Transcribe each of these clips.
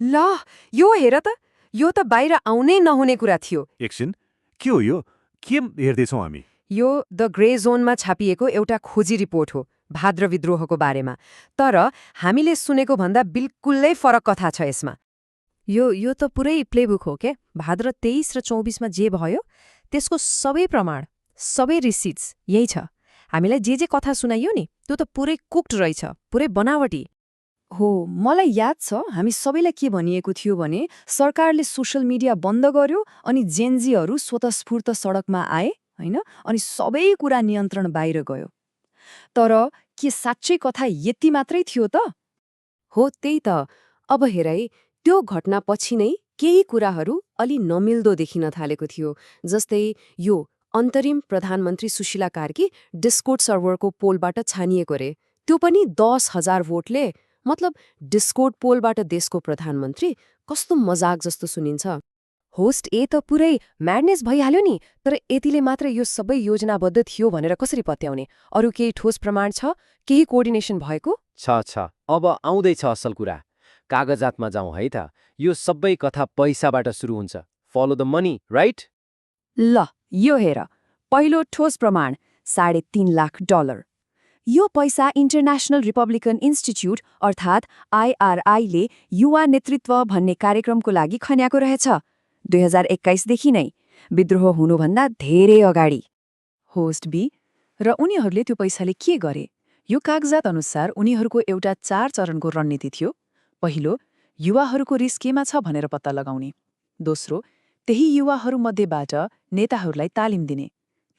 ल यो हेर त, यो त बाहिर आउनै नहुने कुरा थियो। एकछिन, के हो यो? के हेर्दैछौँ हामी? यो द ग्रे जोनमा छापिएको एउटा खोजी रिपोर्ट हो भाद्र विद्रोहको बारेमा। तर हामीले सुनेको भन्दा बिल्कुलै फरक कथा छ यसमा। यो त पुरै प्लेबुक हो के। भाद्र 23 र 24 जे भयो त्यसको सबै प्रमाण, सबै रिसिट्स यही छ। हामीलाई जे कथा सुनाइयो नि त्यो त पुरै कुक्ड रहेछ, पुरै बनावटी। हो, मलाई याद छ हामी सबैलाई के भनिएको थियो भने सरकारले सोशल मिडिया बन्द गर्यो अनि जेनजीहरू स्वतस्फूर्त सडकमा आए, होइन? अनि सबै कुरा नियन्त्रण बाहिर गयो। तर के साँच्चै कथा यति मात्रै थियो त? हो त्यही त। अब हेर है, त्यो घटनापछि नै केही कुराहरू अलि नमिल्दो देखिन थालेको थियो। जस्तै यो अन्तरिम प्रधानमन्त्री सुशीला कार्की डिस्कोर्ड सर्भरको पोलबाट छानिएको रे। त्यो पनि 10,000 भोटले। मतलब डिस्कोर्ड पोलबाट देशको प्रधानमन्त्री, कस्तो मजाक जस्तो सुनिन्छ। होस्ट ए त पुरै म्याडनेस भइहाल्यो नि। तर यतिले मात्र यो सबै योजनाबद्ध थियो भनेर कसरी पत्याउने? अरू केही ठोस प्रमाण छ? केही कोअर्डिनेसन भएको? छ। अब आउँदैछ असल कुरा। कागजातमा जाउँ है त। यो सबै कथा पैसाबाट सुरु हुन्छ। Follow the money, right? ल यो हेर, पहिलो ठोस प्रमाण $3.5 लाख। यो पैसा इन्टरनेशनल रिपब्लिकन इन्स्टिच्युट अर्थात् IRI ले युवा नेतृत्व भन्ने कार्यक्रमको लागि खन्याएको रहेछ। 2021 देखि नै, विद्रोह हुनुभन्दा धेरै अगाडि। होस्ट बी र उनीहरूले त्यो पैसाले के गरे? यो कागजात अनुसार उनीहरूको एउटा 4 चरणको रणनीति थियो। पहिलो, युवाहरूको रिस केमा छ भनेर पत्ता लगाउने। दोस्रो, त्यही युवाहरूमध्येबाट नेताहरूलाई तालिम दिने।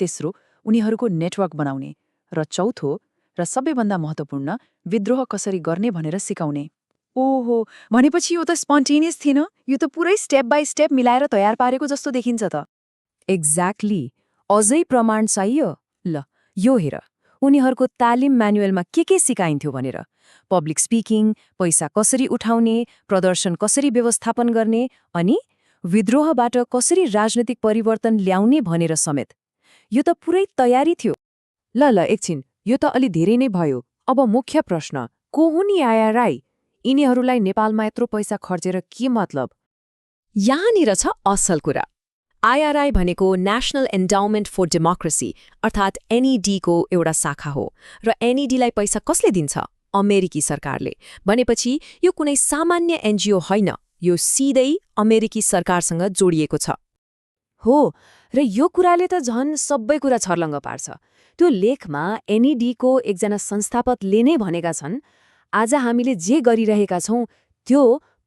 तेस्रो, उनीहरूको नेटवर्क बनाउने। र चौथो र सबैभन्दा महत्त्वपूर्ण, विद्रोह कसरी गर्ने भनेर सिकाउने। ओहो, भनेपछि यो त स्पन्टेनियस थिएन, यो त पुरै स्टेप बाई स्टेप मिलाएर तयार पारेको जस्तो देखिन्छ त। एक्ज्याक्टली। अझै प्रमाण चाहियो? ल यो हेर, उनीहरूको तालिम म्यानुअलमा के सिकाइन्थ्यो भनेर। पब्लिक स्पिकिङ, पैसा कसरी उठाउने, प्रदर्शन कसरी व्यवस्थापन गर्ने, अनि विद्रोहबाट कसरी राजनीतिक परिवर्तन ल्याउने भनेर समेत। यो त पुरै तयारी थियो। ल एकछिन, यो त अलि धेरै नै भयो। अब मुख्य प्रश्न, को हुन् यी IRI? यिनीहरूलाई नेपालमा यत्रो पैसा खर्चेर के मतलब? यहाँनिर छ असल कुरा। IRI भनेको नेशनल एन्डाउमेन्ट फर डेमोक्रेसी अर्थात् NED को एउटा शाखा हो। र NED लाई पैसा कसले दिन्छ? अमेरिकी सरकारले। भनेपछि यो कुनै सामान्य NGO होइन, यो सिधै अमेरिकी सरकारसँग जोडिएको छ। हो, र यो कुराले त झन् सबै कुरा छर्लङ्ग पार्छ। त्यो लेखमा NED को एकजना संस्थापकले नै भनेका छन्, आज हामीले जे गरिरहेका छौं त्यो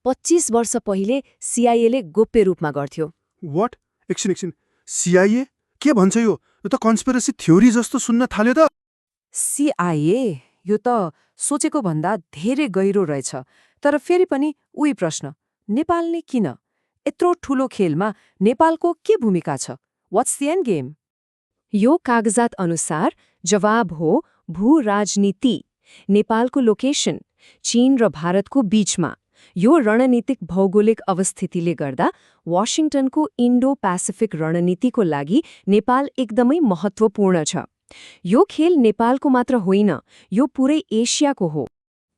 25 वर्ष पहिले CIA ले गोप्य रूपमा गर्थ्यो। वाट? एकछिन, CIA? के भन्छ यो? यो त कन्स्पिरेसी थ्योरी जस्तो सुन्न थाल्यो त। CIA? यो त सोचेको भन्दा धेरै गहिरो रहेछ। तर फेरि पनि उही प्रश्न, नेपालले किन? यत्रो ठूलो खेलमा नेपालको के भूमिका छ? What's the and game? यो कागजात अनुसार जवाब हो भू राजनीति। नेपालको लोकेसन चीन र भारतको बीचमा। यो रणनीतिक भौगोलिक अवस्थितिले गर्दा वाशिंगटनको इन्डो पेसिफिक रणनीतिको लागि नेपाल एकदमै महत्त्वपूर्ण छ। यो खेल नेपालको मात्र होइन, यो पुरै एसियाको हो।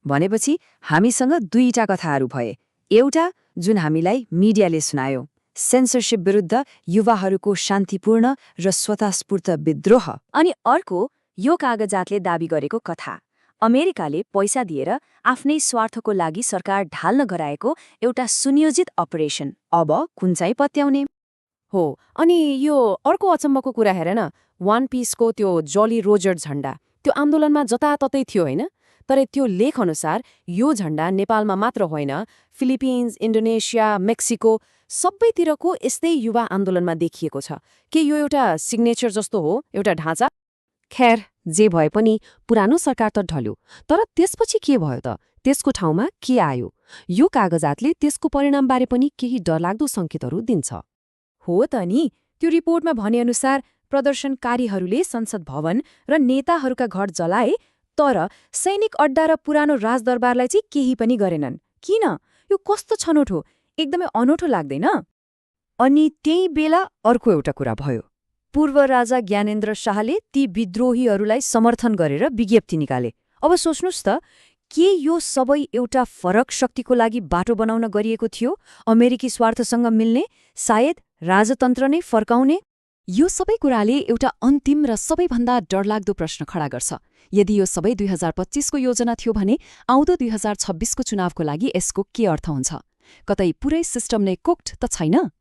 भनेपछि हामीसँग दुईटा कथाहरू भए। एउटा जुन हामीलाई मिडियाले सुनायो, सेन्सरशिप विरुद्ध युवाहरूको शान्तिपूर्ण र स्वतस्फूर्त विद्रोह। अनि अर्को, यो कागजातले दाबी गरेको कथा, अमेरिकाले पैसा दिएर आफ्नै स्वार्थको लागि सरकार ढाल्न गराएको एउटा सुनियोजित अपरेसन। अब कुन चाहिँ पत्याउने? हो, अनि यो अर्को अचम्मको कुरा हेर न, वान पिसको त्यो जली रोजर झण्डा त्यो आन्दोलनमा जताततै थियो होइन? तर त्यो लेख अनुसार यो झण्डा नेपालमा मात्र होइन, फिलिपिन्स, इन्डोनेसिया, मेक्सिको सबैतिरको यस्तै युवा आन्दोलनमा देखिएको छ। के यो एउटा सिग्नेचर जस्तो हो, एउटा ढाँचा? खैर, जे भए पनि पुरानो सरकार त ढल्यो। तर त्यसपछि के भयो त? त्यसको ठाउँमा के आयो? यो कागजातले त्यसको परिणामबारे पनि केही डरलाग्दो सङ्केतहरू दिन्छ। हो त नि, त्यो रिपोर्टमा भनेअनुसार प्रदर्शनकारीहरूले संसद भवन र नेताहरूका घर जलाए, तर सैनिक अड्डा र पुरानो राजदरबारलाई चाहिँ केही पनि गरेनन्। किन? यो कस्तो छनोट हो, एकदमै अनौठो लाग्दैन? अनि त्यही बेला अर्को एउटा कुरा भयो। पूर्व राजा ज्ञानेन्द्र शाहले ती विद्रोहीहरूलाई समर्थन गरेर विज्ञप्ति निकाले। अब सोच्नुस् त, के यो सबै एउटा फरक शक्तिको लागि बाटो बनाउन गरिएको थियो, अमेरिकी स्वार्थसँग मिल्ने, सायद राजतन्त्र नै फर्काउने? यो सबै कुराले एउटा अन्तिम र सबैभन्दा डरलाग्दो प्रश्न खडा गर्छ। यदि यो सबै 2025 को योजना थियो भने आउँदो 2026 को चुनावको लागि यसको के अर्थ हुन्छ? कतै पुरै सिस्टम नै कुक्ड त छैन?